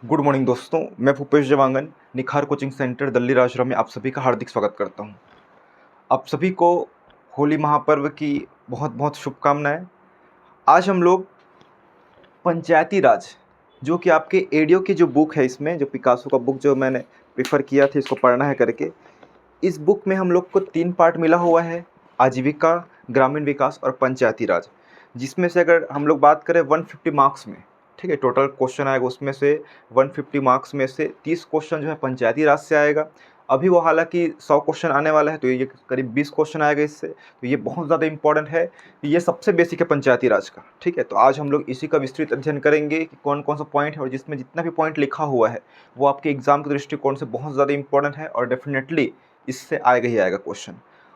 Good morning दोस्तों, मैं भूपेश जवांगन निखार कोचिंग सेंटर दिल्ली राजपुरा में आप सभी का हार्दिक स्वागत करता हूं। आप सभी को होली महापर्व की बहुत बहुत शुभकामनाएं। आज हम लोग पंचायती राज, जो कि आपके एडियो की जो बुक है, इसमें जो पिकासो का बुक जो मैंने प्रेफर किया था इसको पढ़ना है करके, इस बुक में हम लोग को 3 पार्ट मिला हुआ है: आजीविका, ग्रामीण विकास और पंचायती राज। जिसमें से अगर हम लोग बात करें 150 मार्क्स में, ठीक है, टोटल क्वेश्चन आएगा उसमें से 150 मार्क्स में से 30 क्वेश्चन जो है पंचायती राज से आएगा। अभी वो हालांकि 100 क्वेश्चन आने वाला है, तो ये करीब 20 क्वेश्चन आएगा इससे, तो ये बहुत ज़्यादा इंपॉर्टेंट है। ये सबसे बेसिक है पंचायती राज का, ठीक है। तो आज हम लोग इसी का विस्तृत अध्ययन करेंगे कि कौन कौन सा पॉइंट है, और जिसमें जितना भी पॉइंट लिखा हुआ है वो आपके एग्जाम के दृष्टिकोण से बहुत ज़्यादा इंपॉर्टेंट है, और डेफिनेटली इससे आएगा ही आएगा क्वेश्चन।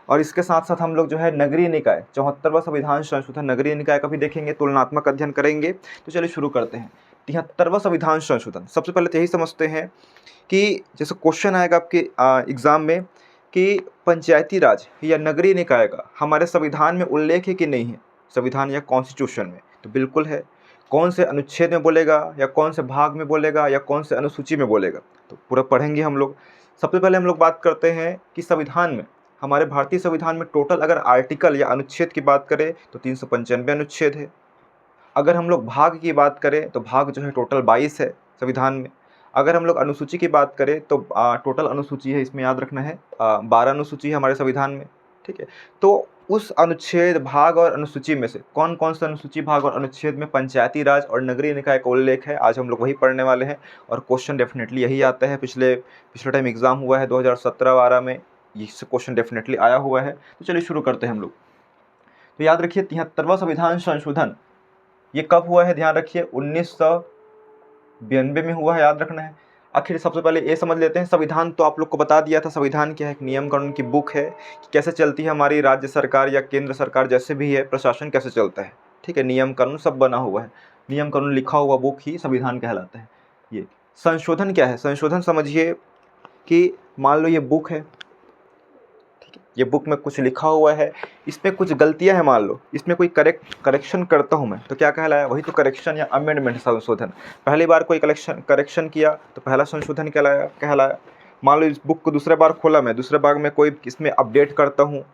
और इसके साथ साथ हम लोग जो है नगरीय निकाय 74वां संविधान संशोधन नगरीय निकाय का भी देखेंगे, तुलनात्मक अध्ययन करेंगे। तो चलिए शुरू करते हैं। 73वां संविधान संशोधन, सबसे पहले तो यही समझते हैं कि जैसे क्वेश्चन आएगा आपके एग्जाम में कि पंचायती राज या नगरीय निकाय का हमारे संविधान में उल्लेख है कि नहीं है, संविधान या कॉन्स्टिट्यूशन में। तो बिल्कुल है। कौन से अनुच्छेद में बोलेगा, या कौन से भाग में बोलेगा, या कौन से अनुसूची में बोलेगा, तो पूरा पढ़ेंगे हम लोग। सबसे पहले हम लोग बात करते हैं कि संविधान में, हमारे भारतीय संविधान में टोटल अगर आर्टिकल या अनुच्छेद की बात करें तो 395 अनुच्छेद है। अगर हम लोग भाग की बात करें तो भाग जो है टोटल 22 है संविधान में। अगर हम लोग अनुसूची की बात करें तो टोटल अनुसूची है, इसमें याद रखना है 12 अनुसूची है हमारे संविधान में, ठीक है। तो उस अनुच्छेद, भाग और अनुसूची में से कौन कौन सा अनुसूची, भाग और अनुच्छेद में पंचायती राज और नगरीय निकाय का उल्लेख है, आज हम लोग वही पढ़ने वाले हैं। और क्वेश्चन डेफिनेटली यही आता है। पिछले टाइम एग्जाम हुआ है 2017-18 में, ये क्वेश्चन डेफिनेटली आया हुआ है। तो चलिए शुरू करते हैं हम लोग। तो याद रखिए 73वां संविधान संशोधन ये कब हुआ है, ध्यान रखिए 1992 में हुआ है, याद रखना है। आखिर सबसे पहले ये समझ लेते हैं, संविधान तो आप लोग को बता दिया था। संविधान क्या है? एक नियम कानून की बुक है कि कैसे चलती है हमारी राज्य सरकार या केंद्र सरकार, जैसे भी है प्रशासन कैसे चलता है, ठीक है। नियम कानून सब बना हुआ है, नियम कानून लिखा हुआ बुक ही संविधान कहलाता है। ये संशोधन क्या है? संशोधन समझिए कि मान लो ये बुक है, ये बुक में कुछ लिखा हुआ है, इसमें कुछ गलतियां हैं, मान लो इसमें कोई करेक्शन करता हूं मैं, तो क्या कहलाया? वही तो करेक्शन या अमेंडमेंट, संशोधन। पहली बार कोई करेक्शन किया तो पहला संशोधन कहलाया। मान लो इस बुक को दूसरे बार खोला मैं, दूसरे बार में कोई इसमें अपडेट करता हूँ,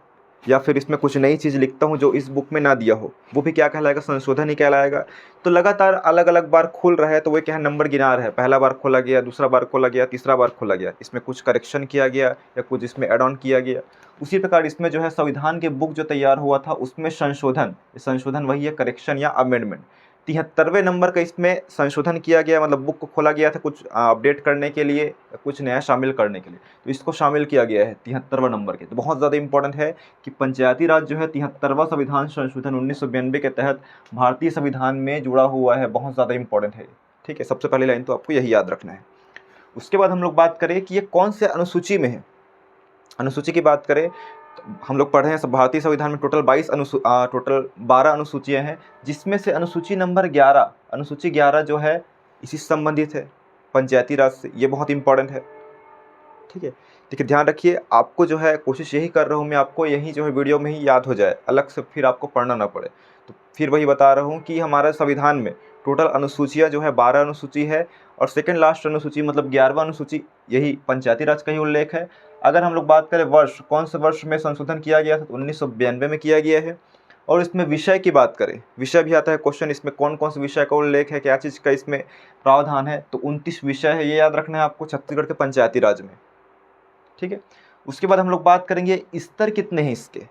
या फिर इसमें कुछ नई चीज़ लिखता हूँ जो इस बुक में ना दिया हो, वो भी क्या कहलाएगा? संशोधन ही कहलाएगा। तो लगातार अलग अलग बार खुल रहा है, तो वो क्या है? नंबर गिना रहा है। पहला बार खोला गया, दूसरा बार खोला गया, तीसरा बार खोला गया, इसमें कुछ करेक्शन किया गया या कुछ इसमें एड ऑन किया गया। उसी प्रकार इसमें जो है संविधान के बुक जो तैयार हुआ था उसमें संशोधन वही है, करेक्शन या अमेंडमेंट। 73वें नंबर का इसमें संशोधन किया गया, मतलब बुक को खोला गया था कुछ अपडेट करने के लिए, कुछ नया शामिल करने के लिए, तो इसको शामिल किया गया है 73वां नंबर के। तो बहुत ज़्यादा इंपॉर्टेंट है कि पंचायती राज जो है 73वां संविधान संशोधन 1992 के तहत भारतीय संविधान में जुड़ा हुआ है, बहुत ज़्यादा इंपॉर्टेंट है, ठीक है। सबसे पहली लाइन तो आपको यही याद रखना है। उसके बाद हम लोग बात करें कि ये कौन से अनुसूची में है। अनुसूची की बात करें तो हम लोग पढ़े हैं भारतीय संविधान में टोटल 12 अनुसूचियाँ हैं, जिसमें से अनुसूची नंबर 11, अनुसूची 11 जो है इसी से संबंधित है, पंचायती राज से। ये बहुत इंपॉर्टेंट है, ठीक है। देखिए ध्यान रखिए, आपको जो है कोशिश यही कर रहा हूँ मैं, आपको यही जो है वीडियो में ही याद हो जाए, अलग से फिर आपको पढ़ना ना पड़े। तो फिर वही बता रहा हूँ कि हमारे संविधान में टोटल अनुसूचियाँ जो है 12 अनुसूची है, और सेकंड लास्ट अनुसूची मतलब 11वां अनुसूची यही पंचायती राज का ही उल्लेख है। अगर हम लोग बात करें वर्ष, कौन से वर्ष में संशोधन किया गया था, तो 1992 में किया गया है। और इसमें विषय की बात करें, विषय भी आता है क्वेश्चन, इसमें कौन कौन से विषय का उल्लेख है, क्या चीज़ का इसमें प्रावधान है, तो 29 विषय है, ये याद रखना है आपको छत्तीसगढ़ के पंचायती राज में, ठीक है। उसके बाद हम लोग बात करेंगे स्तर कितने हैं इसके,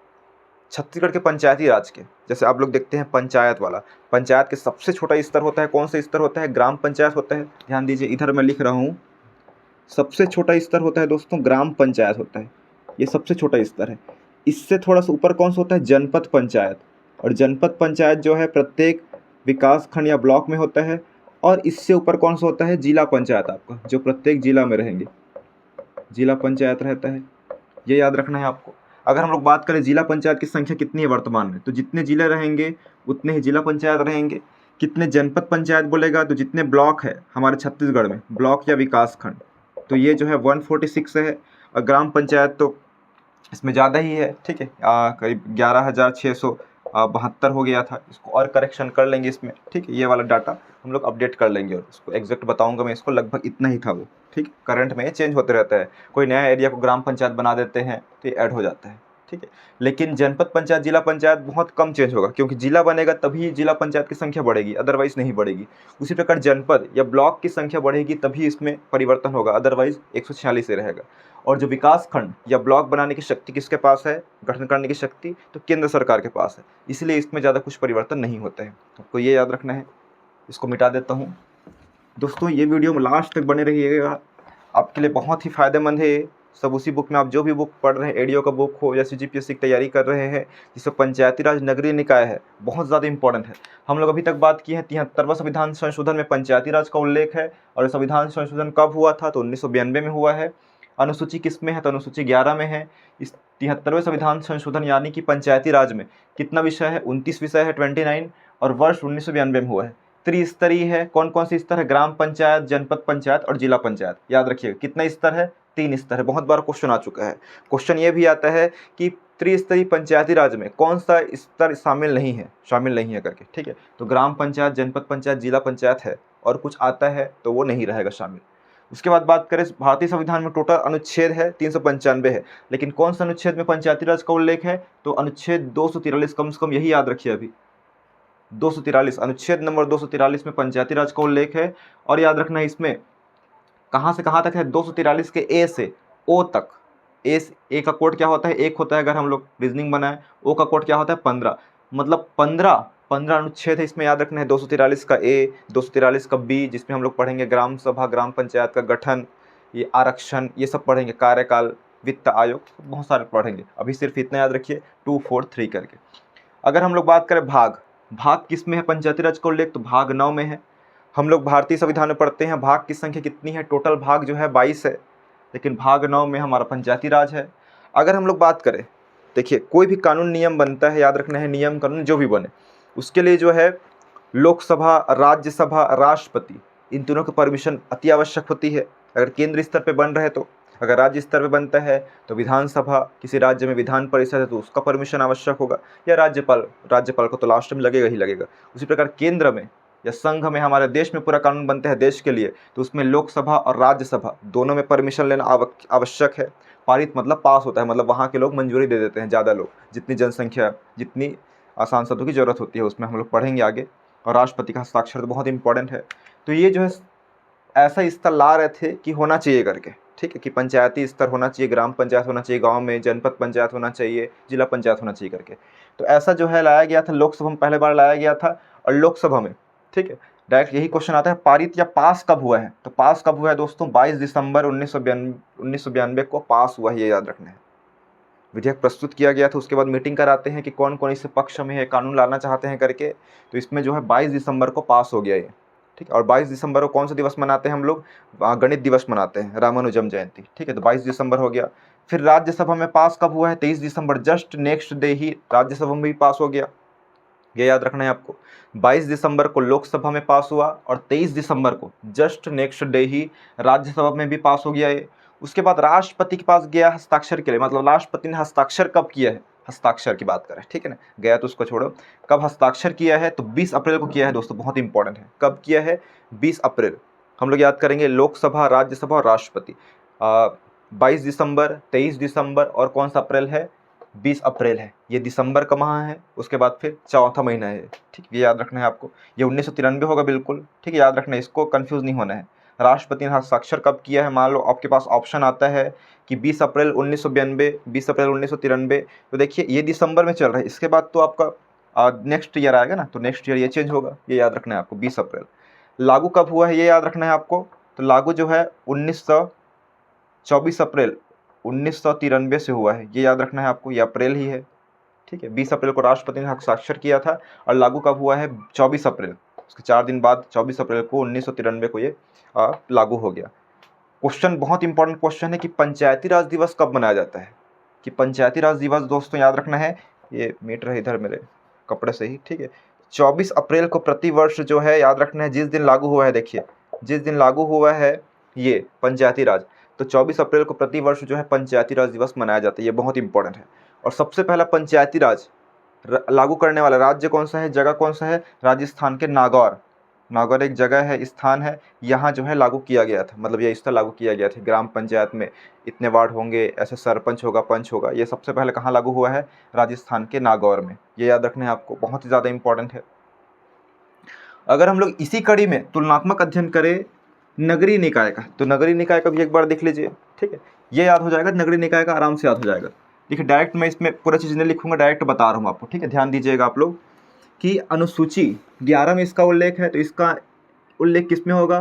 छत्तीसगढ़ के पंचायती राज के। जैसे आप लोग देखते हैं पंचायत वाला, पंचायत के सबसे छोटा स्तर होता है, कौन सा स्तर होता है? ग्राम पंचायत होता है। ध्यान दीजिए, इधर मैं लिख रहा हूँ, सबसे छोटा स्तर होता है दोस्तों ग्राम पंचायत होता है, ये सबसे छोटा स्तर है। इससे थोड़ा सा ऊपर कौन सा होता है? जनपद पंचायत। और जनपद पंचायत जो है प्रत्येक विकास खंड या ब्लॉक में होता है। और इससे ऊपर कौन सा होता है? जिला पंचायत, आपका जो प्रत्येक जिला में रहेंगे, जिला पंचायत रहता है, ये याद रखना है आपको। अगर हम लोग बात करें जिला पंचायत की संख्या कितनी है वर्तमान में, तो जितने जिले रहेंगे उतने ही जिला पंचायत रहेंगे। कितने जनपद पंचायत बोलेगा, तो जितने ब्लॉक है हमारे छत्तीसगढ़ में, ब्लॉक या विकास खंड, तो ये जो है 146 है। और ग्राम पंचायत तो इसमें ज़्यादा ही है, ठीक है, करीब 11,600 72 हो गया था, इसको और करेक्शन कर लेंगे इसमें, ठीक है। ये वाला डाटा हम लोग अपडेट कर लेंगे और इसको एग्जैक्ट बताऊंगा मैं, इसको लगभग इतना ही था वो, ठीक। करंट में ये चेंज होते रहता है, कोई नया एरिया को ग्राम पंचायत बना देते हैं तो ये ऐड हो जाता है, ठीक है। लेकिन जनपद पंचायत, जिला पंचायत बहुत कम चेंज होगा, क्योंकि जिला बनेगा तभी जिला पंचायत की संख्या बढ़ेगी, अदरवाइज नहीं बढ़ेगी। उसी प्रकार जनपद या ब्लॉक की संख्या बढ़ेगी तभी इसमें परिवर्तन होगा, अदरवाइज 146 ही रहेगा। और जो विकास खंड या ब्लॉक बनाने की शक्ति किसके पास है, गठन करने की शक्ति, तो केंद्र सरकार के पास है, इसलिए इसमें ज़्यादा कुछ परिवर्तन नहीं होता है, आपको ये याद रखना है। इसको मिटा देता हूँ। दोस्तों ये वीडियो में लास्ट तक बने रहिएगा, आपके लिए बहुत ही फ़ायदेमंद है। सब उसी बुक में, आप जो भी बुक पढ़ रहे हैं, एडीओ का बुक हो या सीजीपीएससी की तैयारी कर रहे हैं, जिससे पंचायती राज नगरीय निकाय है, बहुत ज़्यादा इंपॉर्टेंट है। हम लोग अभी तक बात की है 73वां संविधान संशोधन में पंचायती राज का उल्लेख है, और संविधान संशोधन कब हुआ था, तो 1992 में हुआ है। अनुसूची किस में है, तो अनुसूची 11 में है। इस 73वें संविधान संशोधन यानी कि पंचायती राज में कितना विषय है, 29 विषय है, 29, और वर्ष 1992 में हुआ है। त्रिस्तरीय है, कौन कौन सी स्तर है, ग्राम पंचायत, जनपद पंचायत और जिला पंचायत। याद रखिएगा कितना स्तर है, 3 स्तर है। बहुत बार क्वेश्चन आ चुका है। क्वेश्चन ये भी आता है कि त्रिस्तरीय पंचायती राज में कौन सा स्तर शामिल नहीं है करके, ठीक है। तो ग्राम पंचायत, जनपद पंचायत, जिला पंचायत है, और कुछ आता है तो वो नहीं रहेगा शामिल। उसके बाद बात करें, भारतीय संविधान में टोटल अनुच्छेद है 395 है, लेकिन कौन सा अनुच्छेद में पंचायती राज का उल्लेख है, तो अनुच्छेद 243, कम से कम यही याद रखिए अभी, 243, अनुच्छेद नंबर 243 में पंचायती राज का उल्लेख है। और याद रखना है इसमें कहाँ से कहाँ तक है, 243 के ए से ओ तक। ए का कोड क्या होता है, 1 होता है अगर हम लोग रीजनिंग बनाए। ओ का कोड क्या होता है, 15, मतलब 15 अनुच्छेद है इसमें। याद रखना है 243 का ए, 243 का बी, जिसमें हम लोग पढ़ेंगे ग्राम सभा, ग्राम पंचायत का गठन, ये आरक्षण, ये सब पढ़ेंगे, कार्यकाल, वित्त आयोग, बहुत सारे पढ़ेंगे। अभी सिर्फ इतना याद रखिए 2, 4, 3 करके। अगर हम लोग बात करें भाग किस में है पंचायती राज का उल्लेख, तो भाग 9 में है। हम लोग भारतीय संविधान में पढ़ते हैं भाग की संख्या कितनी है, टोटल भाग जो है 22 है, लेकिन भाग 9 में हमारा पंचायती राज है। अगर हम लोग बात करें, देखिए कोई भी कानून नियम बनता है, याद रखना है नियम कानून जो भी बने, उसके लिए जो है लोकसभा, राज्यसभा, राष्ट्रपति, इन तीनों की परमिशन अति आवश्यक होती है। अगर केंद्र स्तर पर बन रहे तो, अगर राज्य स्तर पर बनता है तो विधानसभा, किसी राज्य में विधान परिषद है तो उसका परमिशन आवश्यक होगा, या राज्यपाल को तो लास्ट में लगेगा ही लगेगा। उसी प्रकार केंद्र में या संघ में, हमारे देश में पूरा कानून बनते हैं देश के लिए, तो उसमें लोकसभा और राज्यसभा दोनों में परमिशन लेना आवश्यक है। पारित मतलब पास होता है, मतलब वहाँ के लोग मंजूरी दे देते हैं, ज़्यादा लोग, जितनी जनसंख्या, जितनी सांसदों की ज़रूरत होती है, उसमें हम लोग पढ़ेंगे आगे। और राष्ट्रपति का हस्ताक्षर तो बहुत इंपॉर्टेंट है। तो ये जो है ऐसा स्तर ला रहे थे कि होना चाहिए करके, ठीक है, कि पंचायती स्तर होना चाहिए, ग्राम पंचायत होना चाहिए गांव में, जनपद पंचायत होना चाहिए, जिला पंचायत होना चाहिए करके। तो ऐसा जो है लाया गया था, लोकसभा में पहले बार लाया गया था। और लोकसभा में, ठीक है, डायरेक्ट यही क्वेश्चन आता है, पारित या पास कब हुआ है, तो पास कब हुआ है दोस्तों, 22 दिसंबर 1992 को पास हुआ है, ये याद रखना है। विधेयक प्रस्तुत किया गया था, उसके बाद मीटिंग कराते हैं कि कौन कौन इस पक्ष में है, कानून लाना चाहते हैं करके। तो इसमें जो है 22 दिसंबर को पास हो गया ये, ठीक है। और 22 दिसंबर को कौन सा दिवस मनाते हैं हम लोग, गणित दिवस मनाते हैं, रामानुजम जयंती, ठीक है। तो 22 दिसंबर हो गया। फिर राज्यसभा में पास कब हुआ है, 23 दिसंबर, जस्ट नेक्स्ट डे ही राज्यसभा में भी पास हो गया, ये याद रखना है आपको। 22 दिसंबर को लोकसभा में पास हुआ, और 23 दिसंबर को जस्ट नेक्स्ट डे ही राज्यसभा में भी पास हो गया ये। उसके बाद राष्ट्रपति के पास गया हस्ताक्षर के लिए, मतलब राष्ट्रपति ने हस्ताक्षर कब किया है, हस्ताक्षर की बात करें, ठीक है ना, गया तो उसको छोड़ो, कब हस्ताक्षर किया है, तो 20 अप्रैल को किया है दोस्तों, बहुत इंपॉर्टेंट है, कब किया है, 20 अप्रैल। हम लोग याद करेंगे लोकसभा, राज्यसभा और राष्ट्रपति, 22 दिसंबर, 23 दिसंबर और कौन सा अप्रैल है, 20 अप्रैल है। ये दिसंबर का माह है, उसके बाद फिर चौथा महीना है, ठीक, ये याद रखना है आपको। ये 1993 होगा बिल्कुल, ठीक है, याद रखना है, इसको कंफ्यूज नहीं होना है। राष्ट्रपति ने हस्ताक्षर कब किया है, मान लो आपके पास ऑप्शन आता है कि 20 अप्रैल 1992, 20 अप्रैल 1993, तो देखिए ये दिसंबर में चल रहा है, इसके बाद तो आपका नेक्स्ट ईयर आएगा ना, तो नेक्स्ट ईयर ये चेंज होगा, ये याद रखना है आपको, 20 अप्रैल। लागू कब हुआ है, ये याद रखना है आपको, तो लागू जो है 24 अप्रैल 1993 से हुआ है, ये याद रखना है आपको, ये अप्रैल ही है, ठीक है। 20 अप्रैल को राष्ट्रपति ने हस्ताक्षर किया था, और लागू कब हुआ है, 24 अप्रैल, उसके 4 दिन बाद 24 अप्रैल को 1993 को ये लागू हो गया। क्वेश्चन बहुत इंपॉर्टेंट क्वेश्चन है कि पंचायती राज दिवस कब मनाया जाता है, कि पंचायती राज दिवस दोस्तों याद रखना है, ये मीटर है इधर मेरे कपड़े से ही, ठीक है, 24 अप्रैल को प्रतिवर्ष जो है याद रखना है, जिस दिन लागू हुआ है, देखिए जिस दिन लागू हुआ है ये पंचायती राज, तो 24 अप्रैल को प्रतिवर्ष जो है पंचायती राज दिवस मनाया जाता है, ये बहुत इंपॉर्टेंट है। और सबसे पहला पंचायती राज लागू करने वाला राज्य कौन सा है, जगह कौन सा है, राजस्थान के नागौर। नागौर एक जगह है, स्थान है, यहाँ जो है लागू किया गया था, मतलब ये स्तर लागू किया गया था। ग्राम पंचायत में इतने वार्ड होंगे, ऐसे सरपंच होगा, पंच होगा, ये सबसे पहले कहाँ लागू हुआ है, राजस्थान के नागौर में। ये याद रखना है आपको, बहुत ही ज़्यादा इंपॉर्टेंट है। अगर हम लोग इसी कड़ी में तुलनात्मक अध्ययन करें नगरीय निकाय का, तो नगरीय निकाय का भी एक बार देख लीजिए, ठीक है। ये याद हो जाएगा, नगरीय निकाय का आराम से याद हो जाएगा। देखिए डायरेक्ट मैं इसमें पूरा चीज़ नहीं लिखूंगा, डायरेक्ट बता रहा हूँ आपको, ठीक है। ध्यान दीजिएगा आप लोग कि अनुसूची 11 में इसका उल्लेख है, तो इसका उल्लेख किस में होगा,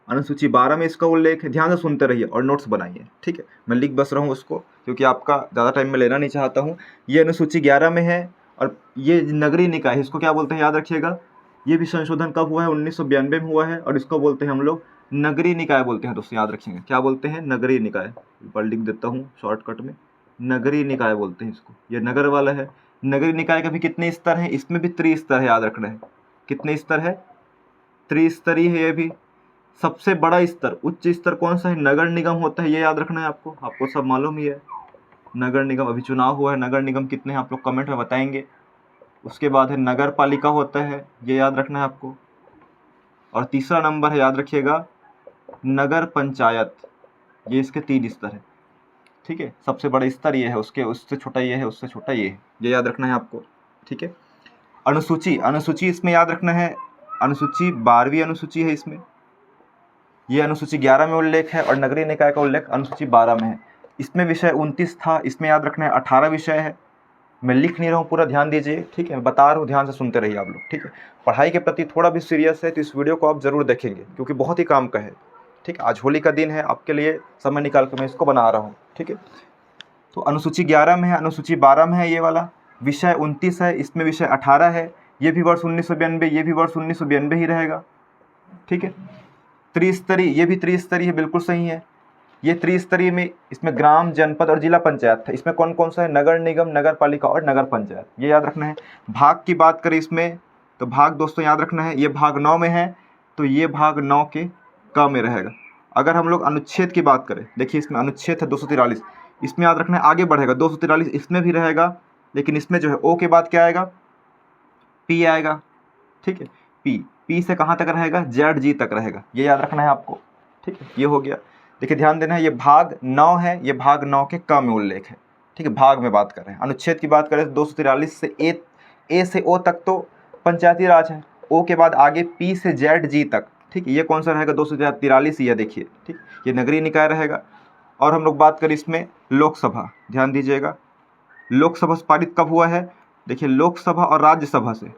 अनुसूची 12 में इसका उल्लेख है। ध्यान से सुनते रहिए और नोट्स बनाइए, ठीक है। मैं लिख बस रहा हूँ उसको, क्योंकि आपका ज़्यादा टाइम में लेना नहीं चाहता हूँ। ये अनुसूची 11 में है, और ये नगरीय निकाय, इसको क्या बोलते हैं याद रखिएगा। ये भी संशोधन कब हुआ है, 1992 में हुआ है, और इसको बोलते हैं हम लोग नगरीय निकाय बोलते हैं दोस्तों, याद रखेंगे क्या बोलते हैं, नगरीय निकाय। पर लिख देता हूँ शॉर्टकट में, नगरीय निकाय बोलते हैं इसको। ये नगर वाला है। नगरीय निकाय का भी कितने स्तर हैं, इसमें भी त्रिस्तर है, याद रखना है। कितने स्तर है, त्रिस्तरीय है ये भी। सबसे बड़ा स्तर, उच्च स्तर कौन सा है, नगर निगम होता है, ये याद रखना है आपको सब मालूम ही है। नगर निगम, अभी चुनाव हुआ है, नगर निगम कितने हैं आप लोग कमेंट में बताएंगे। उसके बाद है नगर पालिका होता है, ये याद रखना है आपको। और तीसरा नंबर है, याद रखिएगा, नगर पंचायत। ये इसके 3 स्तर है, ठीक है। सबसे बड़ा स्तर ये है, उससे छोटा ये है, उससे छोटा ये है, ये याद रखना है आपको, ठीक है। अनुसूची इसमें याद रखना है, अनुसूची 12वीं अनुसूची है इसमें। ये अनुसूची 11 में उल्लेख है, और नगरीय निकाय का उल्लेख अनुसूची 12 में है। इसमें विषय 29 था, इसमें याद रखना है 18 विषय है। मैं लिख नहीं रहा हूँ, पूरा ध्यान दीजिए, ठीक है। मैं बता रहा हूँ, ध्यान से सुनते रहिए आप लोग, ठीक है। पढ़ाई के प्रति थोड़ा भी सीरियस है तो इस वीडियो को आप ज़रूर देखेंगे, क्योंकि बहुत ही काम का है, ठीक है। आज होली का दिन है, आपके लिए समय निकाल कर मैं इसको बना रहा हूँ, ठीक है। तो अनुसूची 11 में है, अनुसूची 12 में है ये वाला। विषय 29 है, इसमें विषय 18 है। ये भी वर्ष 1992, ये भी वर्ष 1992 ही रहेगा, ठीक है। त्रिस्तरीय, ये भी त्रिस्तरीय है, बिल्कुल सही है। ये त्रिस्तरीय में इसमें ग्राम, जनपद और जिला पंचायत था। इसमें कौन कौन सा है, नगर निगम, नगर पालिका और नगर पंचायत, ये याद रखना है। भाग की बात करें इसमें, तो भाग दोस्तों याद रखना है, ये भाग 9 में है, तो ये भाग 9 के क में रहेगा। अगर हम लोग अनुच्छेद की बात करें, देखिए इसमें अनुच्छेद है 243, इसमें याद रखना है आगे बढ़ेगा 243, इसमें भी रहेगा, लेकिन इसमें जो है ओ के बाद क्या आएगा, पी आएगा, ठीक है। पी से कहाँ तक रहेगा, जेड जी तक रहेगा, ये याद रखना है आपको, ठीक है। ये हो गया। देखिए ध्यान देना है, ये भाग 9 है, ये भाग 9 के क में उल्लेख है, ठीक है। भाग में बात कर रहे हैं। अनुच्छेद की बात करें तो 243 से ए से ओ तक तो पंचायती राज है, ओ के बाद आगे पी से जेड जी तक, ठीक है। ये कौन सा रहेगा, 243 ही है, देखिए, ठीक। ये नगरीय निकाय रहेगा। और हम लोग बात करें इसमें लोकसभा, ध्यान दीजिएगा, लोकसभा पारित कब हुआ है, देखिए लोकसभा और राज्यसभा से,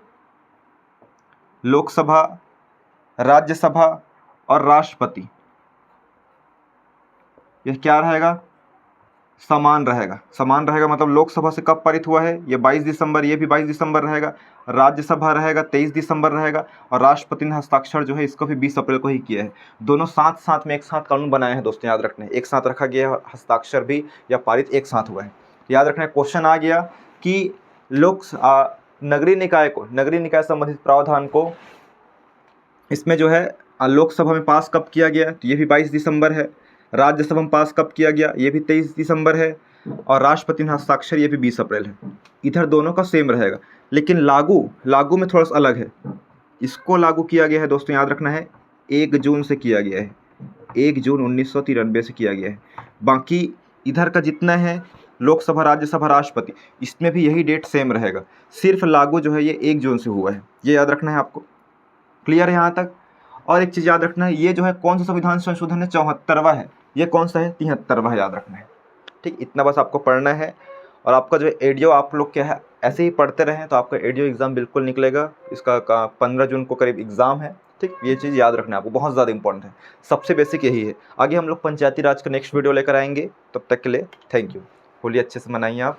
लोकसभा, राज्यसभा और राष्ट्रपति, यह क्या रहेगा, समान रहेगा। समान रहेगा मतलब लोकसभा से कब पारित हुआ है, ये 22 दिसंबर, ये भी 22 दिसंबर रहेगा। राज्यसभा रहेगा 23 दिसंबर रहेगा, और राष्ट्रपति ने हस्ताक्षर जो है इसको भी 20 अप्रैल को ही किया है। दोनों साथ साथ में एक साथ कानून बनाए हैं दोस्तों, याद रखना है, एक साथ रखा गया है, हस्ताक्षर भी या पारित एक साथ हुआ है। याद रखना है, क्वेश्चन आ गया कि नगरीय निकाय को, नगरीय निकाय संबंधित प्रावधान को इसमें जो है लोकसभा में पास कब किया गया, तो ये भी 22 दिसंबर है। राज्यसभा में पास कब किया गया, ये भी 23 दिसंबर है। और राष्ट्रपति ने हस्ताक्षर, ये भी 20 अप्रैल है। इधर दोनों का सेम रहेगा, लेकिन लागू में थोड़ा सा अलग है। इसको लागू किया गया है दोस्तों, याद रखना है 1 जून से किया गया है, 1 जून 1993 से किया गया है। बाकी इधर का जितना है लोकसभा, राज्यसभा, राष्ट्रपति, इसमें भी यही डेट सेम रहेगा। सिर्फ लागू जो है ये 1 जून से हुआ है, ये याद रखना है आपको। क्लियर है यहाँ तक। और एक चीज़ याद रखना है, ये जो है कौन सा संविधान संशोधन है, 74वां है। ये कौन सा है, 73वां है, याद रखना है, ठीक। इतना बस आपको पढ़ना है। और आपका जो एडियो आप लोग क्या है ऐसे ही पढ़ते रहें तो आपका एडियो एग्ज़ाम बिल्कुल निकलेगा। इसका 15 जून को करीब एग्ज़ाम है, ठीक। ये चीज़ याद रखना है आपको, बहुत ज़्यादा इंपॉर्टेंट है, सबसे बेसिक यही है। आगे हम लोग पंचायती राज का नेक्स्ट वीडियो लेकर आएंगे, तब तक के लिए थैंक यू। होली अच्छे से मनाइए आप।